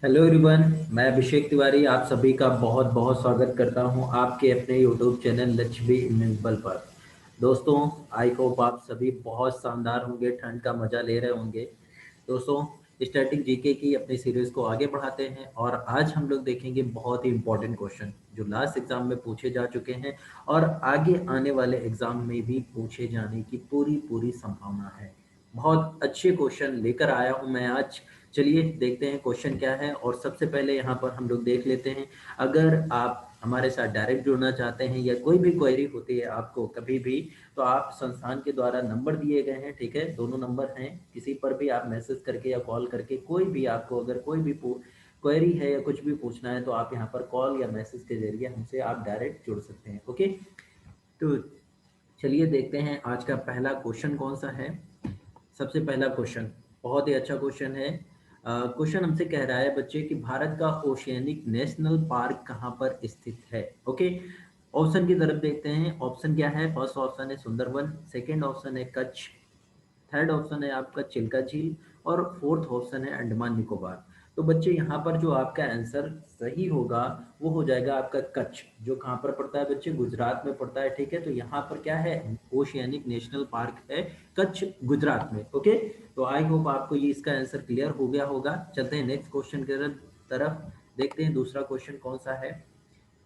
Hello everyone. मैं अभिषेक तिवारी आप सभी का बहुत बहुत स्वागत करता हूं आपके अपने यूट्यूब चैनल लक्ष्मी इनविजिबल पर। दोस्तों, आई होप आप सभी बहुत शानदार होंगे, ठंड का मजा ले रहे होंगे। दोस्तों, स्टैटिक जीके की अपनी सीरीज को आगे बढ़ाते हैं और आज हम लोग देखेंगे बहुत ही इंपॉर्टेंट क्वेश्चन जो लास्ट एग्जाम में पूछे जा चुके हैं और आगे आने वाले एग्जाम में भी पूछे जाने की पूरी पूरी संभावना है। बहुत अच्छे क्वेश्चन लेकर आया हूं मैं आज। चलिए देखते हैं क्वेश्चन क्या है और सबसे पहले यहाँ पर हम लोग देख लेते हैं। अगर आप हमारे साथ डायरेक्ट जुड़ना चाहते हैं या कोई भी क्वेरी होती है आपको कभी भी, तो आप संस्थान के द्वारा नंबर दिए गए हैं, ठीक है, दोनों नंबर हैं, किसी पर भी आप मैसेज करके या कॉल करके कोई भी आपको अगर कोई भी क्वेरी है या कुछ भी पूछना है तो आप यहाँ पर कॉल या मैसेज के जरिए हमसे आप डायरेक्ट जुड़ सकते हैं। ओके, तो चलिए देखते हैं आज का पहला क्वेश्चन कौन सा है। सबसे पहला क्वेश्चन बहुत ही अच्छा क्वेश्चन है। क्वेश्चन हमसे कह रहा है बच्चे कि भारत का ओशियनिक नेशनल पार्क कहाँ पर स्थित है। ओके, ऑप्शन की तरफ देखते हैं। ऑप्शन क्या है? फर्स्ट ऑप्शन है सुंदरवन, सेकंड ऑप्शन है कच्छ, थर्ड ऑप्शन है आपका चिल्का झील और फोर्थ ऑप्शन है अंडमान निकोबार। तो बच्चे यहाँ पर जो आपका आंसर सही होगा वो हो जाएगा आपका कच्छ, जो कहाँ पर पड़ता है बच्चे? गुजरात में पड़ता है, ठीक है। तो यहाँ पर क्या है? ओशियानिक नेशनल पार्क है कच्छ, गुजरात में। ओके, तो आई होप आपको ये इसका आंसर क्लियर हो गया होगा। चलते हैं नेक्स्ट क्वेश्चन की तरफ, देखते हैं दूसरा क्वेश्चन कौन सा है।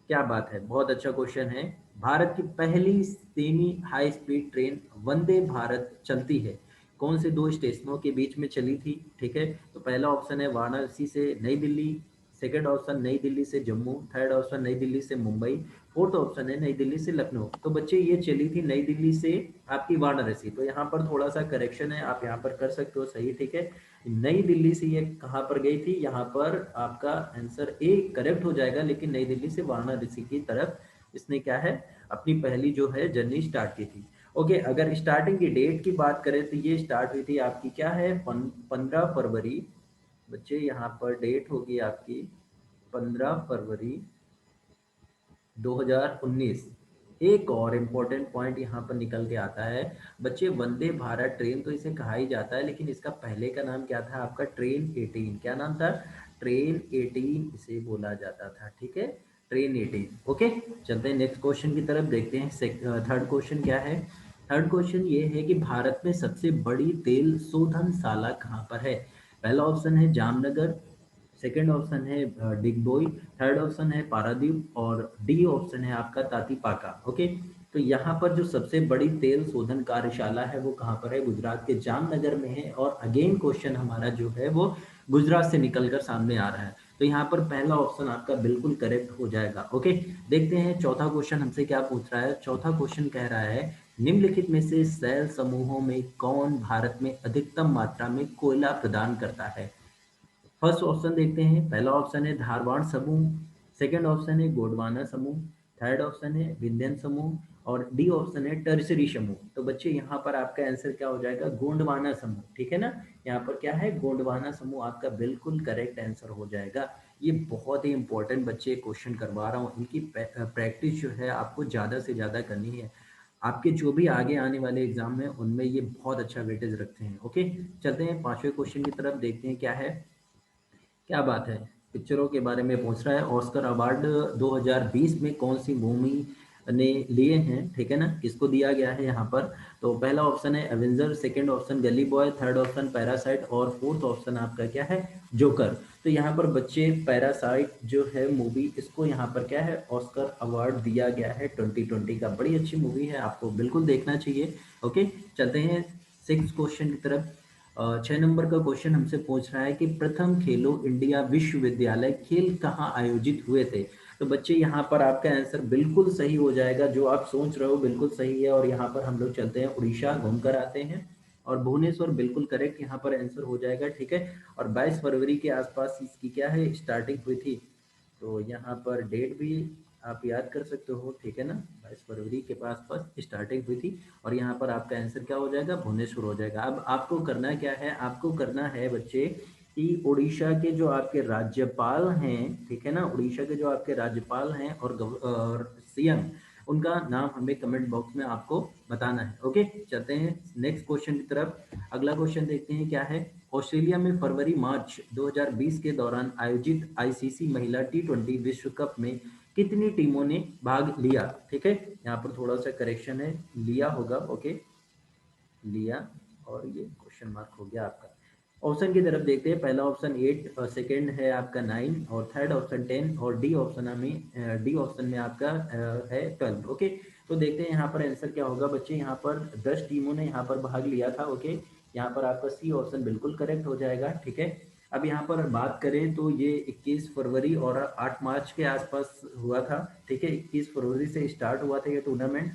क्या बात है, बहुत अच्छा क्वेश्चन है। भारत की पहली semi high speed train Vande Bharat चलती है कौन से दो स्टेशनों के बीच में चली थी? ठीक है, तो पहला ऑप्शन है वाराणसी से नई दिल्ली, सेकंड ऑप्शन नई दिल्ली से जम्मू, थर्ड ऑप्शन नई दिल्ली से मुंबई, फोर्थ ऑप्शन है नई दिल्ली से लखनऊ। तो बच्चे ये चली थी नई दिल्ली से आपकी वाराणसी। तो यहाँ पर थोड़ा सा करेक्शन है, आप यहाँ पर कर सकते हो सही, ठीक है। नई दिल्ली से ये कहाँ पर गई थी? यहाँ पर आपका आंसर ए करेक्ट हो जाएगा, लेकिन नई दिल्ली से वाराणसी की तरफ इसने क्या है अपनी पहली जो है जर्नी स्टार्ट की थी। ओके, अगर स्टार्टिंग की डेट की बात करें तो ये स्टार्ट हुई थी आपकी क्या है 15 फरवरी। बच्चे यहाँ पर डेट होगी आपकी 15 फरवरी 2019। एक और इम्पोर्टेंट पॉइंट यहाँ पर निकल के आता है बच्चे, वंदे भारत ट्रेन तो इसे कहा ही जाता है, लेकिन इसका पहले का नाम क्या था आपका? ट्रेन 18। क्या नाम था? ट्रेन 18 इसे बोला जाता था, ठीक है, ट्रेन 18। ओके, चलते हैं नेक्स्ट क्वेश्चन की तरफ, देखते हैं थर्ड क्वेश्चन क्या है। थर्ड क्वेश्चन ये है कि भारत में सबसे बड़ी तेल शोधनशाला कहाँ पर है? पहला ऑप्शन है जामनगर, सेकेंड ऑप्शन है डिगबोई, थर्ड ऑप्शन है पारादीप और डी ऑप्शन है आपका तातीपाका। ओके, तो यहाँ पर जो सबसे बड़ी तेल शोधन कार्यशाला है वो कहाँ पर है? गुजरात के जामनगर में है। और अगेन क्वेश्चन हमारा जो है वो गुजरात से निकलकर सामने आ रहा है, तो यहाँ पर पहला ऑप्शन आपका बिल्कुल करेक्ट हो जाएगा। ओके, देखते हैं चौथा क्वेश्चन हमसे क्या पूछ रहा है। चौथा क्वेश्चन कह रहा है निम्नलिखित में से शैल समूहों में कौन भारत में अधिकतम मात्रा में कोयला प्रदान करता है? फर्स्ट ऑप्शन देखते हैं। पहला ऑप्शन है धारवाड़ समूह, सेकंड ऑप्शन है गोंडवाना समूह, थर्ड ऑप्शन है विंध्यन समूह और डी ऑप्शन है टर्सरी समूह। तो बच्चे यहाँ पर आपका आंसर क्या हो जाएगा? गोंडवाना समूह, ठीक है ना। यहाँ पर क्या है? गोंडवाना समूह आपका बिल्कुल करेक्ट आंसर हो जाएगा। ये बहुत ही इंपॉर्टेंट बच्चे क्वेश्चन करवा रहा हूँ, इनकी प्रैक्टिस जो है आपको ज़्यादा से ज़्यादा करनी है। आपके जो भी आगे आने वाले एग्जाम में उनमें ये बहुत अच्छा वेटेज रखते हैं। ओके, चलते हैं पांचवें क्वेश्चन की तरफ, देखते हैं क्या है। क्या बात है, पिक्चरों के बारे में पूछ रहा है। ऑस्कर अवार्ड 2020 में कौन सी मूवी ने लिए हैं, ठीक है ना, किसको दिया गया है यहाँ पर? तो पहला ऑप्शन है एवेंजर, सेकंड ऑप्शन गली बॉय, थर्ड ऑप्शन पैरासाइट और फोर्थ ऑप्शन आपका क्या है? जोकर। तो यहाँ पर बच्चे पैरासाइट जो है मूवी, इसको यहाँ पर क्या है ऑस्कर अवार्ड दिया गया है 2020 का। बड़ी अच्छी मूवी है, आपको बिल्कुल देखना चाहिए। ओके, चलते हैं सिक्स क्वेश्चन की तरफ। 6 नंबर का क्वेश्चन हमसे पूछ रहा है कि प्रथम खेलो इंडिया विश्वविद्यालय खेल कहाँ आयोजित हुए थे? तो बच्चे यहाँ पर आपका आंसर बिल्कुल सही हो जाएगा, जो आप सोच रहे हो बिल्कुल सही है। और यहाँ पर हम लोग चलते हैं उड़ीसा, घूमकर आते हैं और भुवनेश्वर बिल्कुल करेक्ट यहाँ पर आंसर हो जाएगा, ठीक है। और 22 फरवरी के आसपास इसकी क्या है स्टार्टिंग हुई थी, तो यहाँ पर डेट भी आप याद कर सकते हो, ठीक है ना। 22 फरवरी के पास पास स्टार्टिंग हुई थी और यहाँ पर आपका आंसर क्या हो जाएगा? भुवनेश्वर हो जाएगा। अब आपको करना क्या है? आपको करना है बच्चे कि उड़ीसा के जो आपके राज्यपाल हैं, ठीक है ना, उड़ीसा के जो आपके राज्यपाल हैं और सीएम, उनका नाम हमें कमेंट बॉक्स में आपको बताना है। ओके, चलते हैं नेक्स्ट क्वेश्चन की तरफ। अगला क्वेश्चन देखते हैं क्या है। ऑस्ट्रेलिया में फरवरी मार्च 2020 के दौरान आयोजित आईसीसी महिला टी20 विश्व कप में कितनी टीमों ने भाग लिया? ठीक है, यहाँ पर थोड़ा सा करेक्शन है, लिया होगा, ओके, लिया, और ये क्वेश्चन मार्क हो गया आपका। ऑप्शन की तरफ देखते हैं। पहला ऑप्शन 8, सेकंड है आपका 9, और थर्ड ऑप्शन 10, और डी ऑप्शन में आपका है 12। ओके, तो देखते हैं यहाँ पर आंसर क्या होगा बच्चे। यहाँ पर 10 टीमों ने यहाँ पर भाग लिया था। ओके, यहाँ पर आपका सी ऑप्शन बिल्कुल करेक्ट हो जाएगा। ठीक है, अब यहाँ पर बात करें तो ये 21 फरवरी और 8 मार्च के आसपास हुआ था। ठीक है, 21 फरवरी से स्टार्ट हुआ था ये टूर्नामेंट,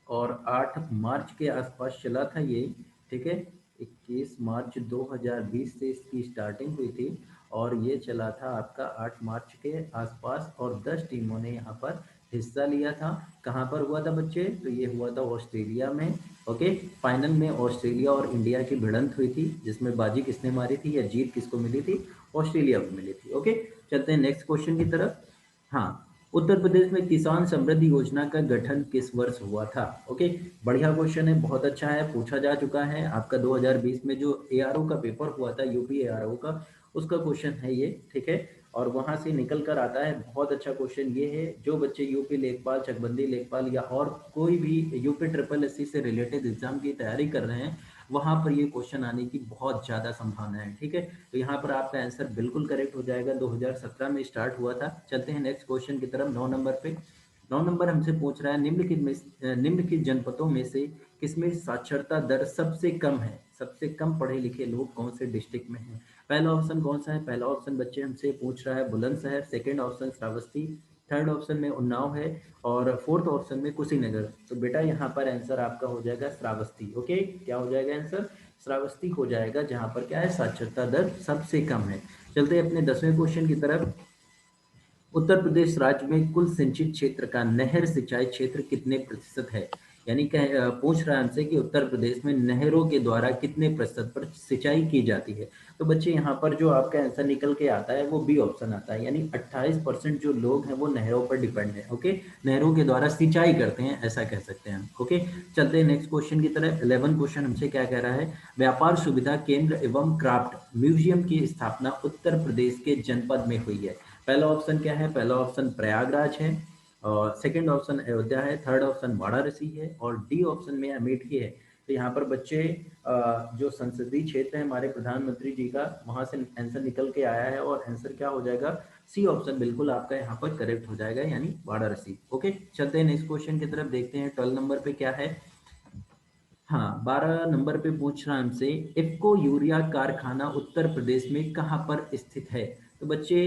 और 8 मार्च के आसपास चला था ये। ठीक है, 21 मार्च 2020 से इसकी स्टार्टिंग हुई थी, और ये चला था आपका 8 मार्च के आसपास, और 10 टीमों ने यहाँ पर हिस्सा लिया था। कहाँ पर हुआ था बच्चे? तो ये हुआ था ऑस्ट्रेलिया में। ओके, फाइनल में ऑस्ट्रेलिया और इंडिया की भिड़ंत हुई थी, जिसमें बाजी किसने मारी थी या जीत किसको मिली थी? ऑस्ट्रेलिया को मिली थी। ओके, चलते हैं नेक्स्ट क्वेश्चन की तरफ। हाँ, उत्तर प्रदेश में किसान समृद्धि योजना का गठन किस वर्ष हुआ था? ओके, बढ़िया क्वेश्चन है, बहुत अच्छा है, पूछा जा चुका है आपका 2020 में जो एआरओ का पेपर हुआ था, यूपी एआरओ का, उसका क्वेश्चन है ये। ठीक है, और वहां से निकल कर आता है। बहुत अच्छा क्वेश्चन ये है। जो बच्चे यूपी लेखपाल, चकबंदी लेखपाल या और कोई भी यूपी ट्रिपल एससी से रिलेटेड एग्जाम की तैयारी कर रहे हैं, वहां पर ये क्वेश्चन आने की बहुत ज़्यादा संभावना है। ठीक है, तो यहाँ पर आपका आंसर बिल्कुल करेक्ट हो जाएगा, 2017 में स्टार्ट हुआ था। चलते हैं नेक्स्ट क्वेश्चन की तरफ। 9 नंबर पे, 9 नंबर हमसे पूछ रहा है निम्नलिखित जनपदों में से किसमें साक्षरता दर सबसे कम है? सबसे कम पढ़े लिखे लोग कौन से डिस्ट्रिक्ट में हैं? पहला ऑप्शन कौन सा है? पहला ऑप्शन बच्चे हमसे पूछ रहा है Bulandshahr, second option Shravasti, third option में उन्नाव है, और फोर्थ ऑप्शन में कुशीनगर। तो बेटा यहाँ पर आंसर आपका हो जाएगा श्रावस्ती। ओके, क्या हो जाएगा आंसर? श्रावस्ती हो जाएगा, जहाँ पर क्या है, साक्षरता दर सबसे कम है। चलते हैं अपने 10वें क्वेश्चन की तरफ। उत्तर प्रदेश राज्य में कुल सिंचित क्षेत्र का नहर सिंचाई क्षेत्र कितने प्रतिशत है? यानी पूछ रहा है हमसे कि उत्तर प्रदेश में नहरों के द्वारा कितने प्रतिशत पर सिंचाई की जाती है। तो बच्चे यहाँ पर जो आपका आंसर निकल के आता है वो बी ऑप्शन आता है, यानी 28% जो लोग हैं वो नहरों पर डिपेंड है। ओके, नहरों के द्वारा सिंचाई करते हैं, ऐसा कह सकते हैं हम। ओके, चलते हैं नेक्स्ट क्वेश्चन की तरफ। 11 क्वेश्चन हमसे क्या कह रहा है? व्यापार सुविधा केंद्र एवं क्राफ्ट म्यूजियम की स्थापना उत्तर प्रदेश के जनपद में हुई है। पहला ऑप्शन क्या है? पहला ऑप्शन प्रयागराज है, और सेकंड ऑप्शन अयोध्या है, थर्ड ऑप्शन वाराणसी है, और डी ऑप्शन में अमेठी है। तो यहाँ पर बच्चे जो संसदीय क्षेत्र है हमारे प्रधानमंत्री जी का, वहां से आंसर निकल के आया है, और आंसर क्या हो जाएगा? सी ऑप्शन बिल्कुल आपका यहाँ पर करेक्ट हो जाएगा, यानी वाराणसी। ओके, चलते हैं नेक्स्ट क्वेश्चन की तरफ, देखते हैं 12 नंबर पे क्या है। हाँ, 12 नंबर पे पूछ रहा है हमसे, इफ्को यूरिया कारखाना उत्तर प्रदेश में कहाँ पर स्थित है? तो बच्चे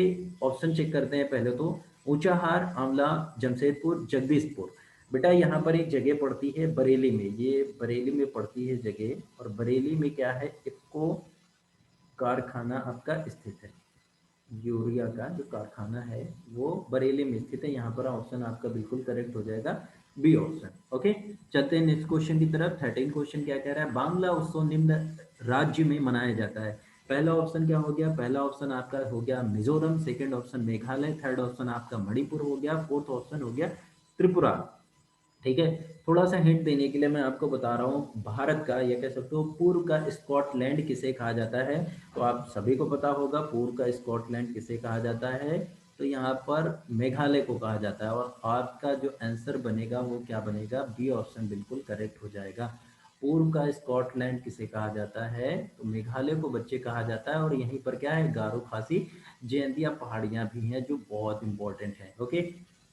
ऑप्शन चेक करते हैं पहले तो। ऊंचाहार, आंवला, जमशेदपुर, जगदीशपुर। बेटा यहाँ पर एक जगह पड़ती है बरेली में, ये बरेली में पड़ती है जगह, और बरेली में क्या है, इफ्को कारखाना आपका स्थित है। यूरिया का जो कारखाना है वो बरेली में स्थित है। यहाँ पर ऑप्शन आपका बिल्कुल करेक्ट हो जाएगा, बी ऑप्शन। ओके, चलते हैं नेक्स्ट क्वेश्चन की तरफ। 13 क्वेश्चन क्या कह रहा है? बांग्ला उत्सव निम्न राज्य में मनाया जाता है। पहला ऑप्शन क्या हो गया? पहला ऑप्शन आपका हो गया Mizoram, second option Meghalaya, third option आपका मणिपुर हो गया, फोर्थ ऑप्शन हो गया त्रिपुरा। ठीक है, थोड़ा सा हिंट देने के लिए मैं आपको बता रहा हूँ, भारत का या कह सकते हो पूर्व का स्कॉटलैंड किसे कहा जाता है? तो आप सभी को पता होगा पूर्व का स्कॉटलैंड किसे कहा जाता है। तो यहाँ पर मेघालय को कहा जाता है, और आपका जो आंसर बनेगा वो क्या बनेगा? बी ऑप्शन बिल्कुल करेक्ट हो जाएगा। पूर्व का स्कॉटलैंड किसे कहा जाता है? तो मेघालय को बच्चे कहा जाता है, और यहीं पर क्या है, गारो खासी जयंतिया पहाड़ियाँ भी हैं जो बहुत इंपॉर्टेंट है। ओके,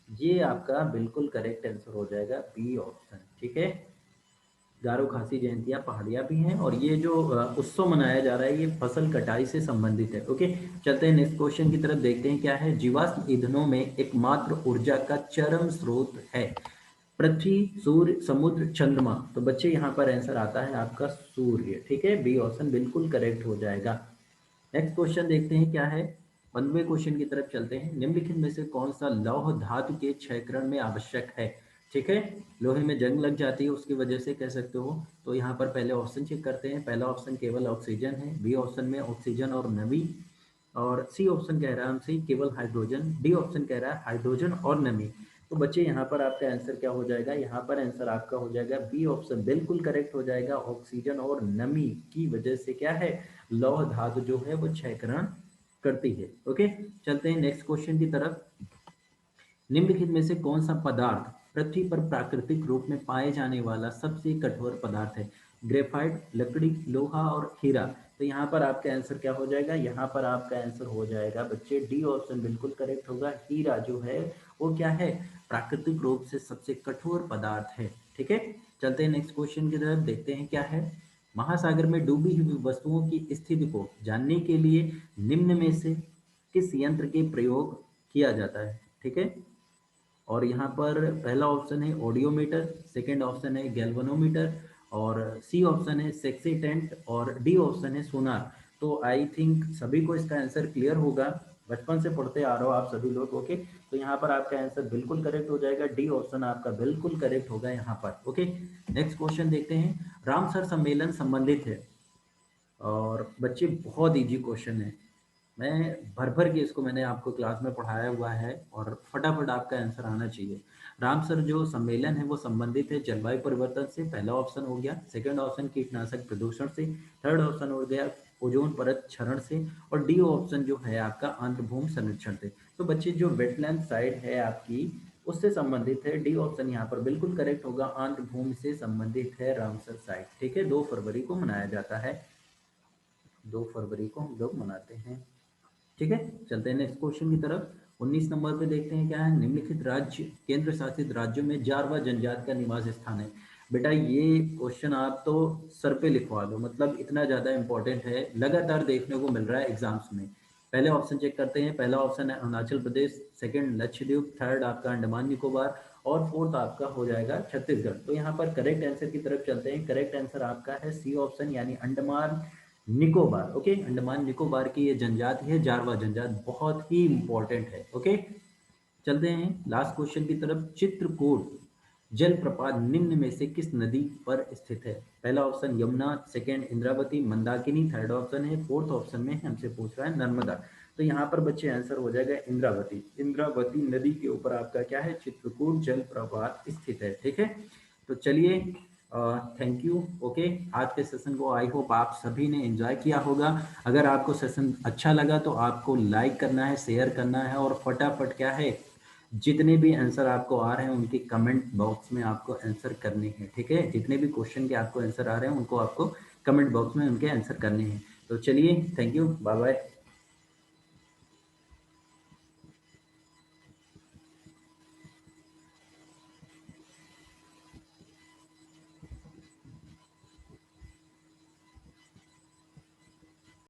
ये आपका बिल्कुल करेक्ट आंसर हो जाएगा, बी ऑप्शन। ठीक है, गारो खासी जयंतियाँ पहाड़ियाँ भी हैं, और ये जो उत्सव मनाया जा रहा है ये फसल कटाई से संबंधित है। ओके, चलते हैं नेक्स्ट क्वेश्चन की तरफ, देखते हैं क्या है। जीवाश्म ईंधनों में एकमात्र ऊर्जा का चरम स्रोत है? पृथ्वी, सूर्य, समुद्र, चंद्रमा। तो बच्चे यहाँ पर आंसर आता है आपका सूर्य। ठीक है, बी ऑप्शन बिल्कुल करेक्ट हो जाएगा। नेक्स्ट क्वेश्चन देखते हैं क्या है। 15वें क्वेश्चन की तरफ चलते हैं। निम्नलिखित में से कौन सा लौह धातु के क्षयकरण में आवश्यक है? ठीक है, लोहे में जंग लग जाती है उसकी वजह से कह सकते हो। तो यहाँ पर पहले ऑप्शन चेक करते हैं। पहला ऑप्शन केवल ऑक्सीजन है, बी ऑप्शन में ऑक्सीजन और नमी, और सी ऑप्शन कह रहा है हमसे केवल हाइड्रोजन, डी ऑप्शन कह रहा है हाइड्रोजन और नमी। तो बच्चे यहाँ पर आपका आंसर क्या हो जाएगा? यहाँ पर आंसर आपका हो जाएगा बी ऑप्शन बिल्कुल करेक्ट हो जाएगा। ऑक्सीजन और नमी की वजह से क्या है, लौह धातु जो है वो क्षयकरण करती है। ओके, चलते हैं नेक्स्ट क्वेश्चन की तरफ। निम्नलिखित में से कौन सा पदार्थ पृथ्वी पर प्राकृतिक रूप में पाए जाने वाला सबसे कठोर पदार्थ है? ग्रेफाइट, लकड़ी, लोहा और हीरा। तो यहाँ पर आपका आंसर क्या हो जाएगा? यहाँ पर आपका आंसर हो जाएगा बच्चे डी ऑप्शन बिल्कुल करेक्ट होगा। हीरा जो है वो क्या है? प्राकृतिक रूप से सबसे कठोर पदार्थ है। ठीक है, चलते हैं नेक्स्ट क्वेश्चन की तरफ, देखते हैं क्या है। महासागर में डूबी हुई वस्तुओं की स्थिति को जानने के लिए निम्न में से किस यंत्र के प्रयोग किया जाता है? ठीक है, और यहाँ पर पहला ऑप्शन है ऑडियोमीटर, सेकंड ऑप्शन है गैल्वेनोमीटर, और सी ऑप्शन है सेक्सीटेंट, और डी ऑप्शन है सोनार। तो आई थिंक सभी को इसका आंसर क्लियर होगा, बचपन से पढ़ते आ रहे हो आप सभी लोग। ओके, तो यहाँ पर आपका आंसर बिल्कुल करेक्ट हो जाएगा, डी ऑप्शन आपका बिल्कुल करेक्ट होगा यहाँ पर। ओके, नेक्स्ट क्वेश्चन देखते हैं। रामसर सम्मेलन संबंधित है, और बच्चे बहुत इजी क्वेश्चन है, मैं भर भर के इसको मैंने आपको क्लास में पढ़ाया हुआ है, और फटाफट आपका आंसर आना चाहिए। रामसर जो सम्मेलन है वो संबंधित है जलवायु परिवर्तन से, पहला ऑप्शन हो गया। सेकंड ऑप्शन कीटनाशक प्रदूषण से। थर्ड ऑप्शन हो गया ओजोन परत क्षरण से। और डी ऑप्शन जो है आपका आर्द्रभूमि संरक्षण से। तो बच्चे जो वेटलैंड साइड है आपकी उससे संबंधित है, डी ऑप्शन यहाँ पर बिल्कुल करेक्ट होगा, आर्द्रभूमि से संबंधित है रामसर साइट। ठीक है, 2 फरवरी को मनाया जाता है, 2 फरवरी को हम लोग मनाते हैं। ठीक है, चलते हैं नेक्स्ट क्वेश्चन की तरफ। 19 नंबर पे देखते हैं क्या है। निम्नलिखित राज्य केंद्र शासित राज्यों में जारवा जनजाति का निवास स्थान है। बेटा ये क्वेश्चन आप तो सर पे लिखवा दो, मतलब इतना ज़्यादा इंपॉर्टेंट है, लगातार देखने को मिल रहा है एग्जाम्स में। पहले ऑप्शन चेक करते हैं। पहला ऑप्शन है अरुणाचल प्रदेश, सेकंड लक्षद्वीप, थर्ड आपका अंडमान निकोबार, और फोर्थ आपका हो जाएगा छत्तीसगढ़। तो यहाँ पर करेक्ट आंसर की तरफ चलते हैं। करेक्ट आंसर आपका है सी ऑप्शन, यानी अंडमान निकोबार। ओके, अंडमान निकोबार की ये जनजाति है जारवा जनजाति, बहुत ही इंपॉर्टेंट है। ओके, चलते हैं लास्ट क्वेश्चन की तरफ। चित्रकूट जलप्रपात निम्न में से किस नदी पर स्थित है? पहला option Yamuna, second Indravati, Mandakini, third option है, फोर्थ ऑप्शन में हमसे पूछ रहा है नर्मदा। तो यहाँ पर बच्चे आंसर हो जाएगा इंद्रावती। इंद्रावती नदी के ऊपर आपका क्या है? चित्रकूट जलप्रपात स्थित है। ठीक है, तो चलिए, थैंक यू। ओके, आज के सेशन को आई होप आप सभी ने एंजॉय किया होगा। अगर आपको सेशन अच्छा लगा तो आपको लाइक करना है, शेयर करना है, और फटाफट क्या है, जितने भी आंसर आपको आ रहे हैं उनके कमेंट बॉक्स में आपको आंसर करने हैं। ठीक है, जितने भी क्वेश्चन के आपको आंसर आ रहे हैं उनको आपको कमेंट बॉक्स में उनके आंसर करने हैं। तो चलिए, थैंक यू, बाय बाय।